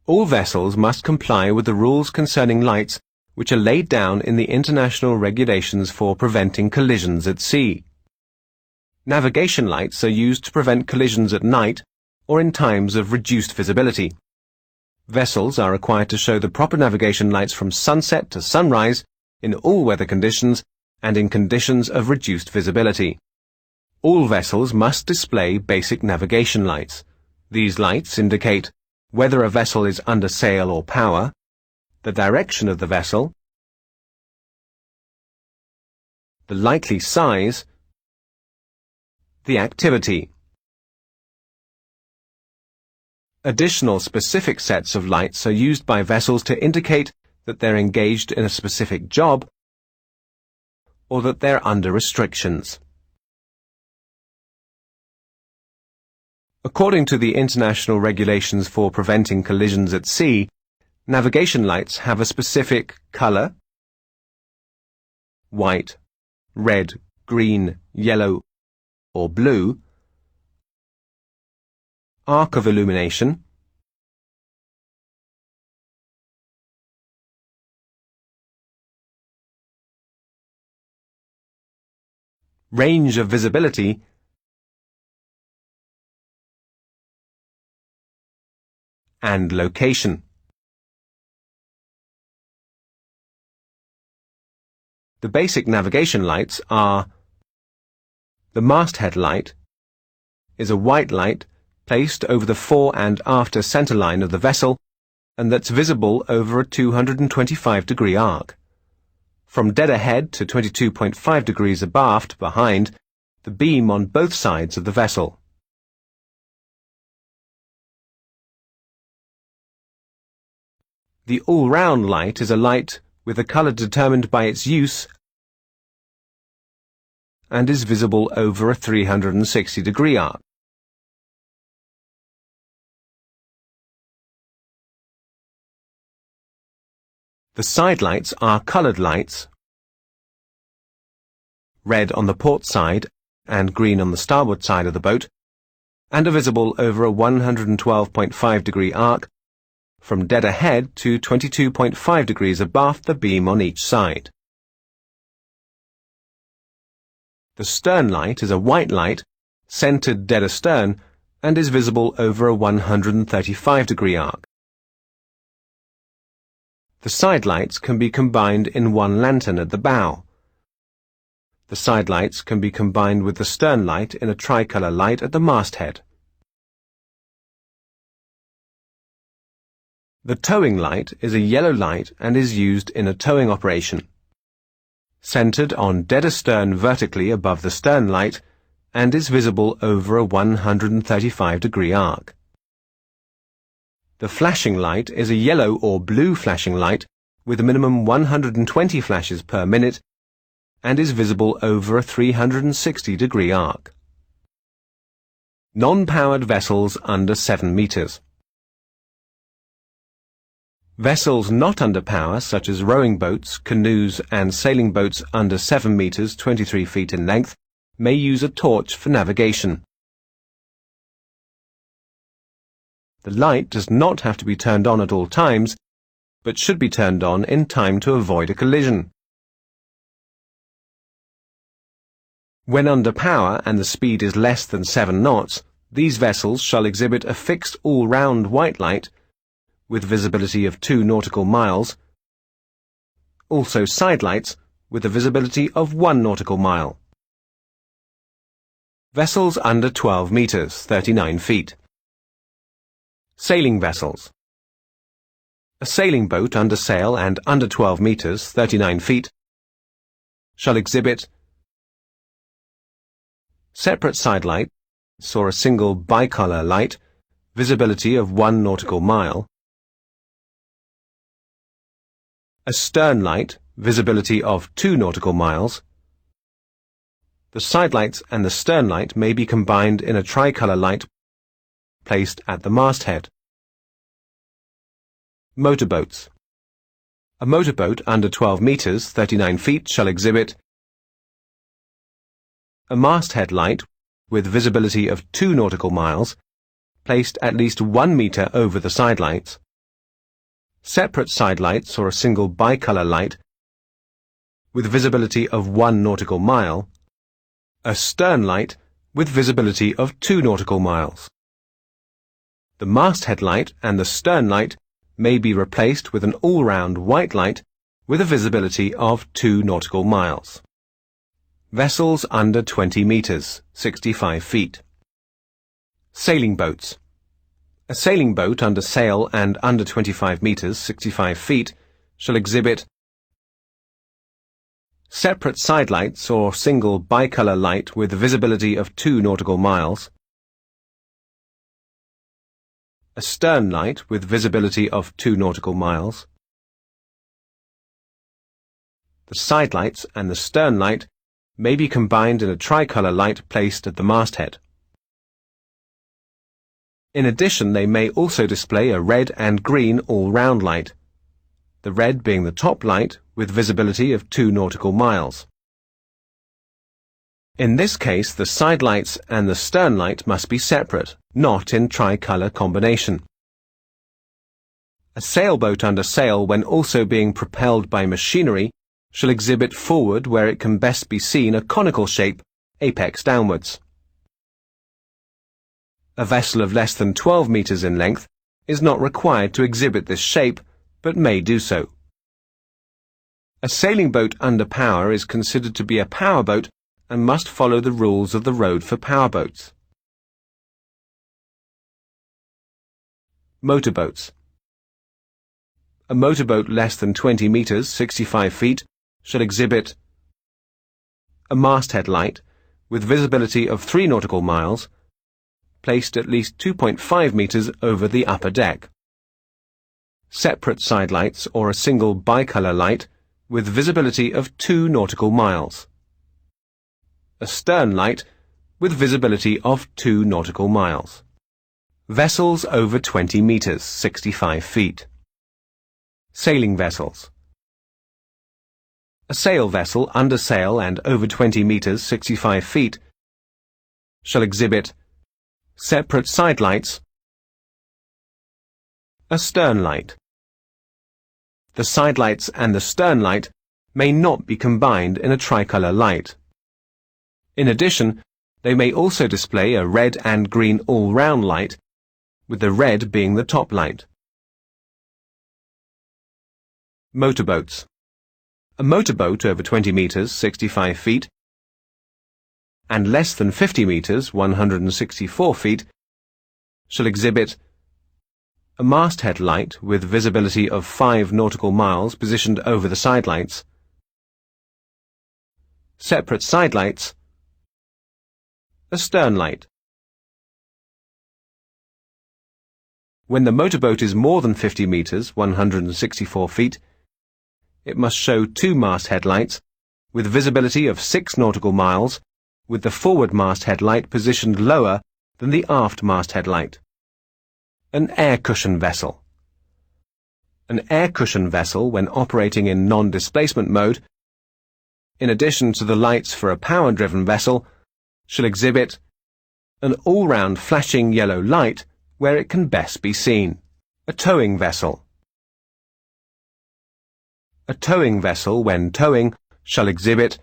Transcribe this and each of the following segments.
All vessels must comply with the rules concerning lights which are laid down in the International Regulations for Preventing Collisions at Sea. Navigation lights are used to prevent collisions at night or in times of reduced visibility. Vessels are required to show the proper navigation lights from sunset to sunrise in all weather conditions and in conditions of reduced visibility. All vessels must display basic navigation lights. These lights indicate whether a vessel is under sail or power, the direction of the vessel, the likely size, the activity. Additional specific sets of lights are used by vessels to indicate that they're engaged in a specific job or that they're under restrictions. According to the International Regulations for Preventing Collisions at Sea, navigation lights have a specific color: white, red, green, yellow, or blue, arc of illumination, range of visibility, and location. The basic navigation lights are: the masthead light is a white light placed over the fore and after center line of the vessel and that's visible over a 225-degree arc. From dead ahead to 22.5 degrees abaft behind the beam on both sides of the vessel. The all-round light is a light with a color determined by its use and is visible over a 360-degree arc. The side lights are colored lights, red on the port side and green on the starboard side of the boat, and are visible over a 112.5-degree arc from dead ahead to 22.5 degrees abaft the beam on each side. The stern light is a white light, centered dead astern, and is visible over a 135-degree arc. The side lights can be combined in one lantern at the bow. The side lights can be combined with the stern light in a tricolor light at the masthead. The towing light is a yellow light and is used in a towing operation. Centered on dead astern vertically above the stern light and is visible over a 135-degree arc. The flashing light is a yellow or blue flashing light with a minimum 120 flashes per minute and is visible over a 360-degree arc. Non-powered vessels under 7 meters. Vessels not under power, such as rowing boats, canoes, and sailing boats under 7 meters 23 feet in length, may use a torch for navigation. The light does not have to be turned on at all times, but should be turned on in time to avoid a collision. When under power and the speed is less than 7 knots, these vessels shall exhibit a fixed all-round white light with visibility of 2 nautical miles, also side lights with a visibility of 1 nautical mile. Vessels under 12 meters, 39 feet. Sailing vessels. A sailing boat under sail and under 12 meters, 39 feet, shall exhibit separate side lights or a single bicolor light, visibility of 1 nautical mile, a stern light, visibility of 2 nautical miles. The side lights and the stern light may be combined in a tricolor light placed at the masthead. Motorboats. A motorboat under 12 meters, 39 feet, shall exhibit a masthead light with visibility of 2 nautical miles, placed at least 1 meter over the side lights, separate sidelights or a single bicolor light with visibility of 1 nautical mile, a stern light with visibility of 2 nautical miles. The masthead light and the stern light may be replaced with an all-round white light with a visibility of 2 nautical miles. Vessels under 20 meters, 65 feet. Sailing boats. A sailing boat under sail and under 25 meters, 65 feet, shall exhibit separate sidelights or single bicolor light with visibility of 2 nautical miles, a stern light with visibility of 2 nautical miles. The sidelights and the stern light may be combined in a tricolor light placed at the masthead. In addition, they may also display a red and green all-round light, the red being the top light with visibility of 2 nautical miles. In this case, the sidelights and the stern light must be separate, not in tricolor combination. A sailboat under sail, when also being propelled by machinery, shall exhibit forward where it can best be seen a conical shape, apex downwards. A vessel of less than 12 meters in length is not required to exhibit this shape, but may do so. A sailing boat under power is considered to be a powerboat and must follow the rules of the road for powerboats. Motorboats. A motorboat less than 20 meters, 65 feet, shall exhibit a masthead light with visibility of 3 nautical miles, placed at least 2.5 meters over the upper deck. Separate sidelights or a single bicolor light with visibility of 2 nautical miles. A stern light with visibility of 2 nautical miles. Vessels over 20 meters, 65 feet. Sailing vessels. A sail vessel under sail and over 20 meters, 65 feet, shall exhibit separate sidelights, a stern light. The sidelights and the stern light may not be combined in a tricolor light. In addition, they may also display a red and green all-round light, with the red being the top light. Motorboats. A motorboat over 20 meters, 65 feet, and less than 50 meters, 164 feet, shall exhibit a masthead light with visibility of 5 nautical miles positioned over the sidelights, separate sidelights, a stern light. When the motorboat is more than 50 meters, 164 feet, it must show 2 masthead lights with visibility of 6 nautical miles, with the forward masthead light positioned lower than the aft masthead light. An air cushion vessel. An air cushion vessel, when operating in non-displacement mode, in addition to the lights for a power-driven vessel, shall exhibit an all-round flashing yellow light where it can best be seen. A towing vessel. A towing vessel, when towing, shall exhibit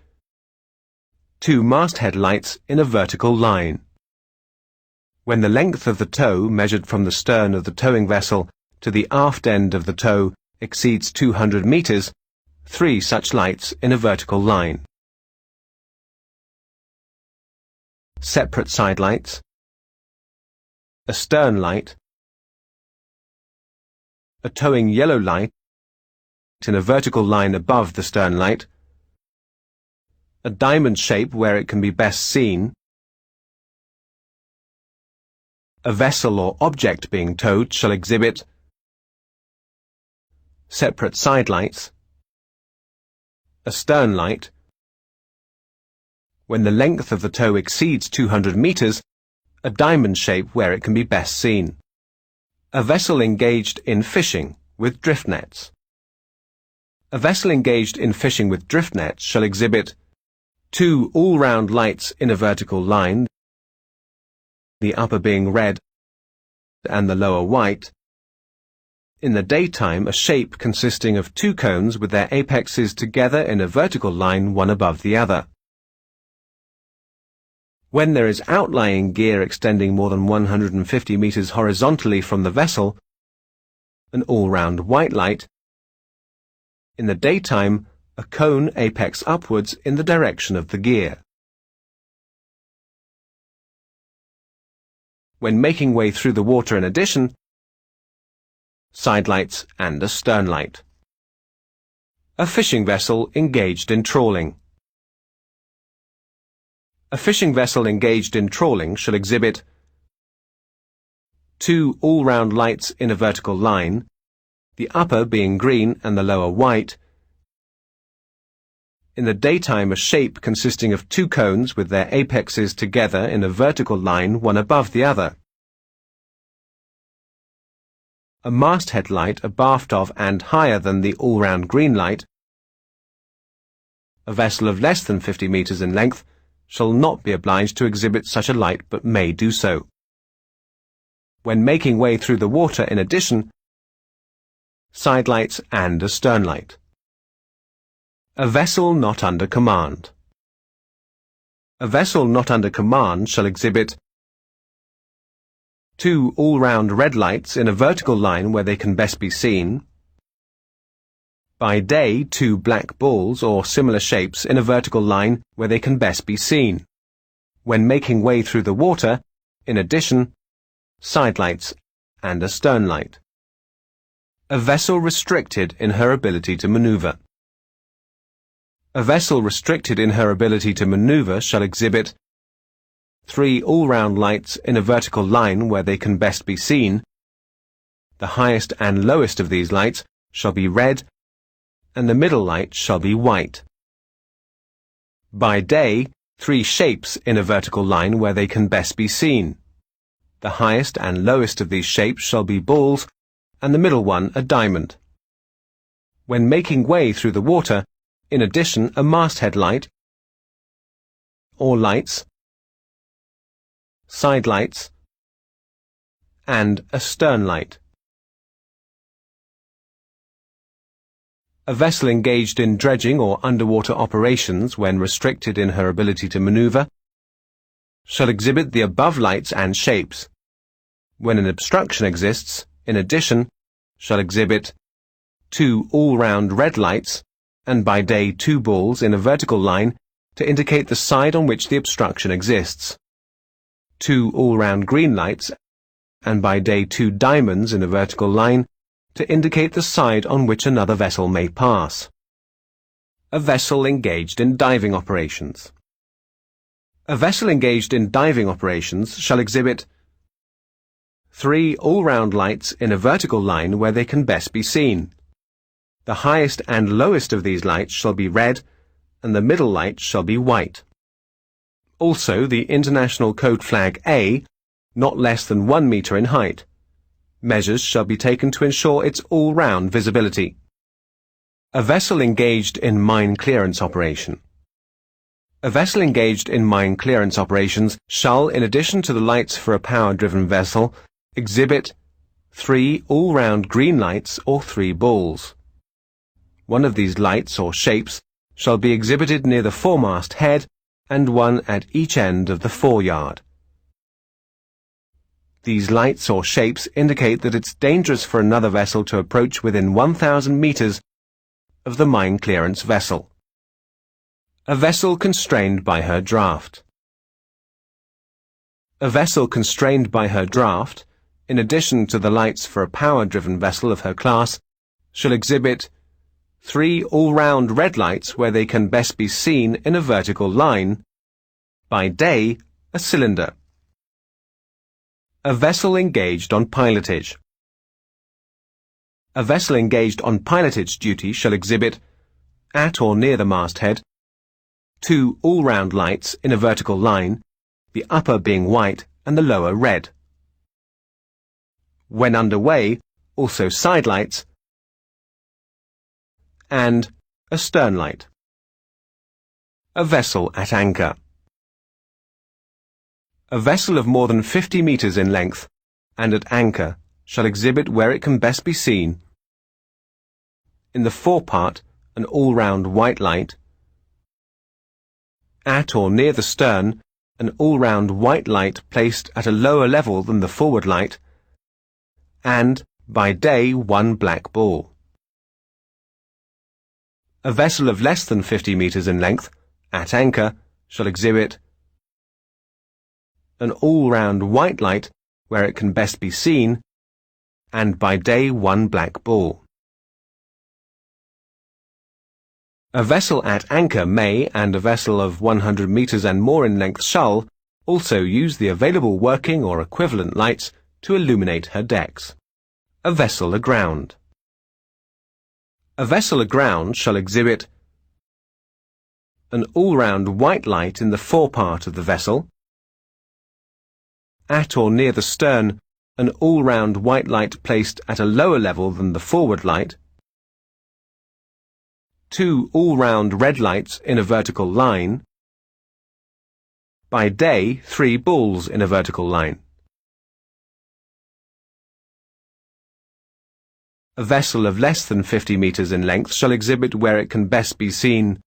2 masthead lights in a vertical line. When the length of the tow measured from the stern of the towing vessel to the aft end of the tow exceeds 200 meters, 3 such lights in a vertical line. Separate sidelights, a stern light, a towing yellow light in a vertical line above the stern light, a diamond shape where it can be best seen, a vessel or object being towed shall exhibit separate sidelights, a stern light. When the length of the tow exceeds 200 meters, a diamond shape where it can be best seen. A vessel engaged in fishing with drift nets. A vessel engaged in fishing with drift nets shall exhibit 2 all-round lights in a vertical line, the upper being red and the lower white, In the daytime, a shape consisting of two cones with their apexes together in a vertical line one above the other. When there is outlying gear extending more than 150 meters horizontally from the vessel, an all-round white light. In the daytime, a cone apex upwards in the direction of the gear. When making way through the water, in addition, side lights and a stern light. A fishing vessel engaged in trawling. A fishing vessel engaged in trawling shall exhibit two all-round lights in a vertical line, the upper being green and the lower white. In the daytime, a shape consisting of two cones with their apexes together in a vertical line one above the other. A masthead light abaft of and higher than the all-round green light. A vessel of less than 50 meters in length shall not be obliged to exhibit such a light, but may do so. When making way through the water, in addition, side lights and a stern light. A vessel not under command. A vessel not under command shall exhibit two all-round red lights in a vertical line where they can best be seen. By day, two black balls or similar shapes in a vertical line where they can best be seen. When making way through the water, in addition, side lights and a stern light. A vessel restricted in her ability to maneuver. A vessel restricted in her ability to maneuver shall exhibit three all-round lights in a vertical line where they can best be seen. The highest and lowest of these lights shall be red, and the middle light shall be white. By day, three shapes in a vertical line where they can best be seen. The highest and lowest of these shapes shall be balls, and the middle one a diamond. When making way through the water, in addition, a masthead light or lights, side lights, and a stern light. A vessel engaged in dredging or underwater operations when restricted in her ability to maneuver shall exhibit the above lights and shapes. When an obstruction exists, in addition, shall exhibit two all-round red lights, and by day two balls in a vertical line to indicate the side on which the obstruction exists. Two all-round green lights, and by day two diamonds in a vertical line to indicate the side on which another vessel may pass. A vessel engaged in diving operations. A vessel engaged in diving operations shall exhibit three all-round lights in a vertical line where they can best be seen. The highest and lowest of these lights shall be red, and the middle light shall be white. Also, the International Code Flag A, not less than 1 meter in height. Measures shall be taken to ensure its all-round visibility. A vessel engaged in mine clearance operation. A vessel engaged in mine clearance operations shall, in addition to the lights for a power-driven vessel, exhibit three all-round green lights or three balls. One of these lights or shapes shall be exhibited near the foremast head and one at each end of the foreyard. These lights or shapes indicate that it's dangerous for another vessel to approach within 1,000 meters of the mine clearance vessel. A vessel constrained by her draft. A vessel constrained by her draft, in addition to the lights for a power-driven vessel of her class, shall exhibit three all-round red lights where they can best be seen in a vertical line. By day, a cylinder. A vessel engaged on pilotage. A vessel engaged on pilotage duty shall exhibit, at or near the masthead, two all-round lights in a vertical line, the upper being white and the lower red. When underway, also side lights, and a stern light. A vessel at anchor. A vessel of more than 50 meters in length and at anchor shall exhibit where it can best be seen. In the forepart, an all-round white light. At or near the stern, an all-round white light placed at a lower level than the forward light, and, by day, one black ball. A vessel of less than 50 meters in length, at anchor, shall exhibit an all-round white light where it can best be seen, and by day one black ball. A vessel at anchor may, and a vessel of 100 meters and more in length shall, also use the available working or equivalent lights to illuminate her decks. A vessel aground. A vessel aground shall exhibit an all-round white light in the forepart of the vessel. At or near the stern, an all-round white light placed at a lower level than the forward light. 2 all-round red lights in a vertical line. By day, 3 bulls in a vertical line. A vessel of less than 50 meters in length shall exhibit where it can best be seen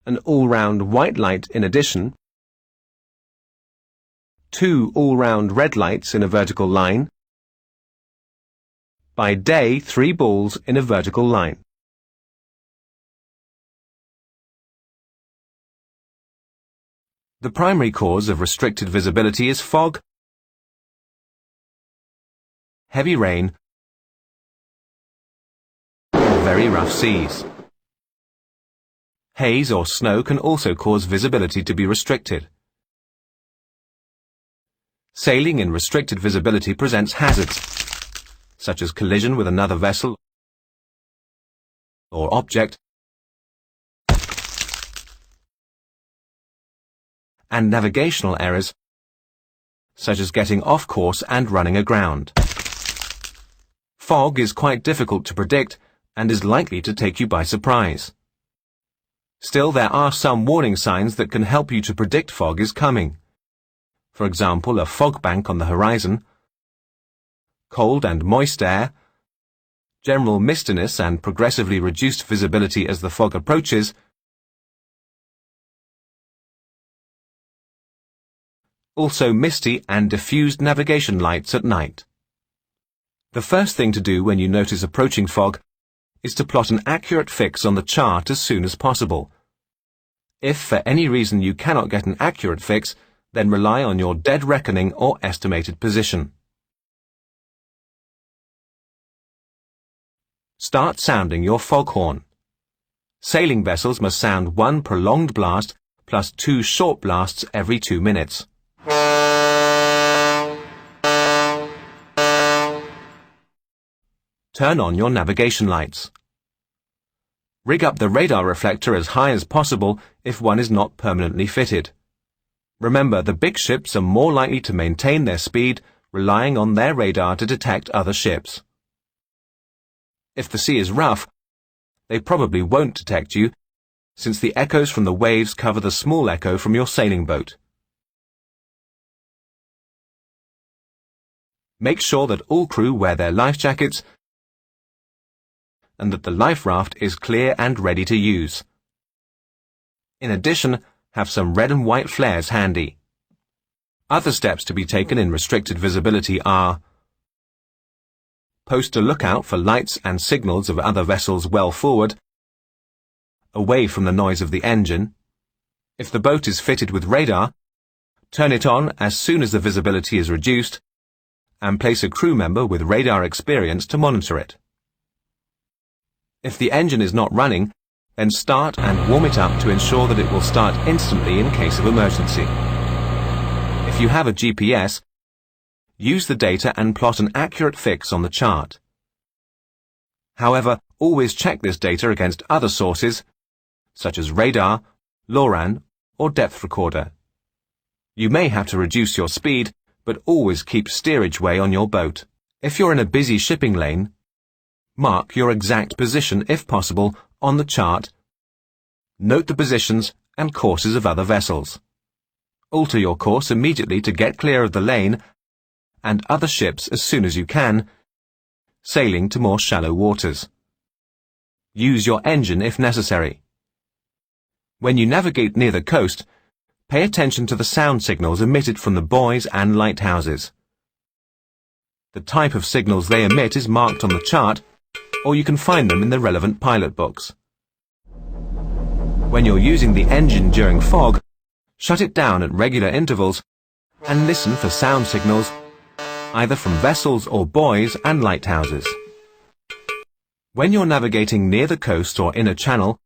an all-round white light in addition, 2 all-round red lights in a vertical line. By day, 3 bulls in a vertical line. The primary cause of restricted visibility is fog, heavy rain, or very rough seas. Haze or snow can also cause visibility to be restricted. Sailing in restricted visibility presents hazards, such as collision with another vessel or object, and navigational errors, such as getting off course and running aground. Fog is quite difficult to predict and is likely to take you by surprise. Still, there are some warning signs that can help you to predict fog is coming. For example, a fog bank on the horizon, cold and moist air, general mistiness and progressively reduced visibility as the fog approaches, also misty and diffused navigation lights at night. The first thing to do when you notice approaching fog is to plot an accurate fix on the chart as soon as possible. If for any reason you cannot get an accurate fix, then rely on your dead reckoning or estimated position. Start sounding your foghorn. Sailing vessels must sound 1 prolonged blast plus 2 short blasts every 2 minutes. Turn on your navigation lights. Rig up the radar reflector as high as possible if one is not permanently fitted. Remember, the big ships are more likely to maintain their speed, relying on their radar to detect other ships. If the sea is rough, they probably won't detect you, since the echoes from the waves cover the small echo from your sailing boat. Make sure that all crew wear their life jackets and that the life raft is clear and ready to use. In addition, have some red and white flares handy. Other steps to be taken in restricted visibility are: post a lookout for lights and signals of other vessels well forward, away from the noise of the engine. If the boat is fitted with radar, turn it on as soon as the visibility is reduced, and place a crew member with radar experience to monitor it. If the engine is not running, then start and warm it up to ensure that it will start instantly in case of emergency. If you have a GPS, use the data and plot an accurate fix on the chart. However, always check this data against other sources, such as radar, LORAN, or depth recorder. You may have to reduce your speed, but always keep steerage way on your boat. If you're in a busy shipping lane, mark your exact position, if possible, on the chart. Note the positions and courses of other vessels. Alter your course immediately to get clear of the lane and other ships as soon as you can, sailing to more shallow waters. Use your engine if necessary. When you navigate near the coast, pay attention to the sound signals emitted from the buoys and lighthouses. The type of signals they emit is marked on the chart, or you can find them in the relevant pilot books. When you're using the engine during fog, shut it down at regular intervals and listen for sound signals either from vessels or buoys and lighthouses. When you're navigating near the coast or in a channel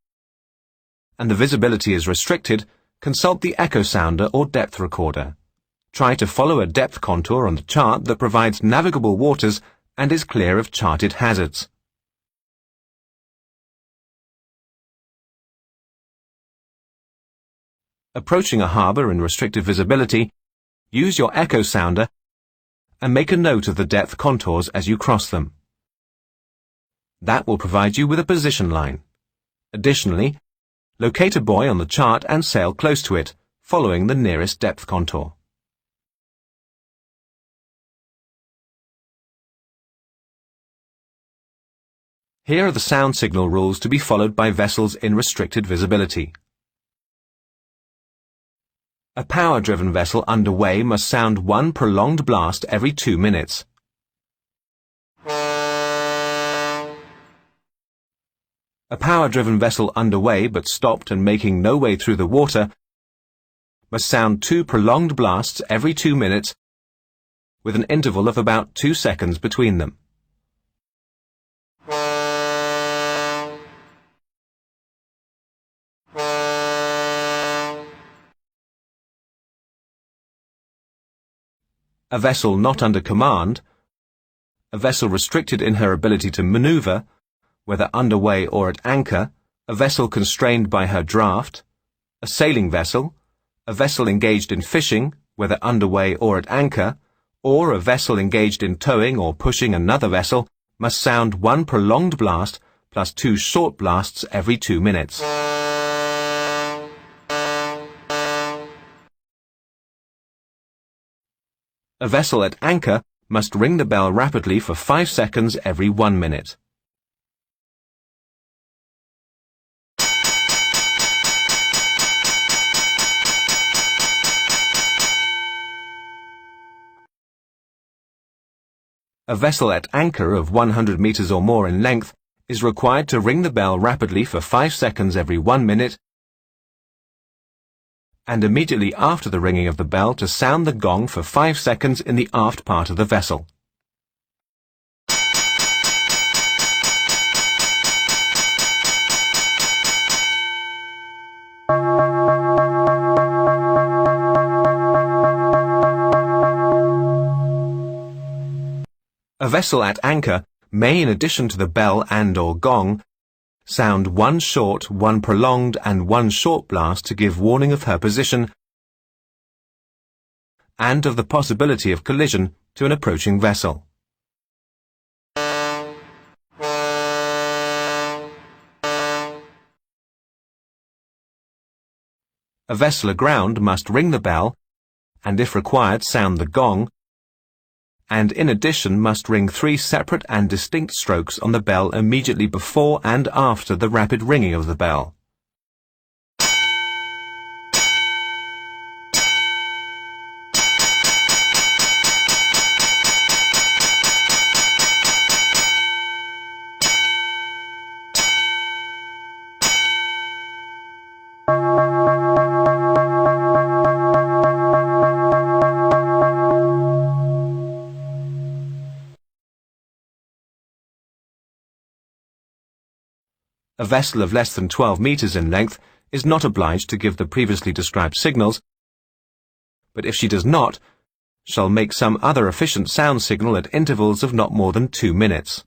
and the visibility is restricted, consult the echo sounder or depth recorder. Try to follow a depth contour on the chart that provides navigable waters and is clear of charted hazards. Approaching a harbour in restricted visibility, use your echo sounder and make a note of the depth contours as you cross them. That will provide you with a position line. Additionally, locate a buoy on the chart and sail close to it, following the nearest depth contour. Here are the sound signal rules to be followed by vessels in restricted visibility. A power-driven vessel underway must sound one prolonged blast every 2 minutes. A power-driven vessel underway but stopped and making no way through the water must sound 2 prolonged blasts every 2 minutes with an interval of about 2 seconds between them. A vessel not under command, a vessel restricted in her ability to maneuver, whether underway or at anchor, a vessel constrained by her draft, a sailing vessel, a vessel engaged in fishing, whether underway or at anchor, or a vessel engaged in towing or pushing another vessel, must sound one prolonged blast plus 2 short blasts every 2 minutes. A vessel at anchor must ring the bell rapidly for 5 seconds every 1 minute. A vessel at anchor of 100 meters or more in length is required to ring the bell rapidly for 5 seconds every 1 minute and immediately after the ringing of the bell to sound the gong for 5 seconds in the aft part of the vessel. A vessel at anchor may, in addition to the bell and/or gong, sound 1 short, 1 prolonged, and 1 short blast to give warning of her position and of the possibility of collision to an approaching vessel. A vessel aground must ring the bell and, if required, sound the gong, and in addition must ring 3 separate and distinct strokes on the bell immediately before and after the rapid ringing of the bell. A vessel of less than 12 meters in length is not obliged to give the previously described signals, but if she does not, shall make some other efficient sound signal at intervals of not more than 2 minutes.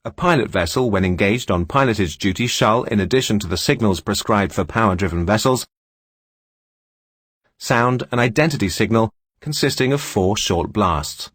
A pilot vessel, when engaged on pilotage duty, shall, in addition to the signals prescribed for power-driven vessels, sound an identity signal consisting of 4 short blasts.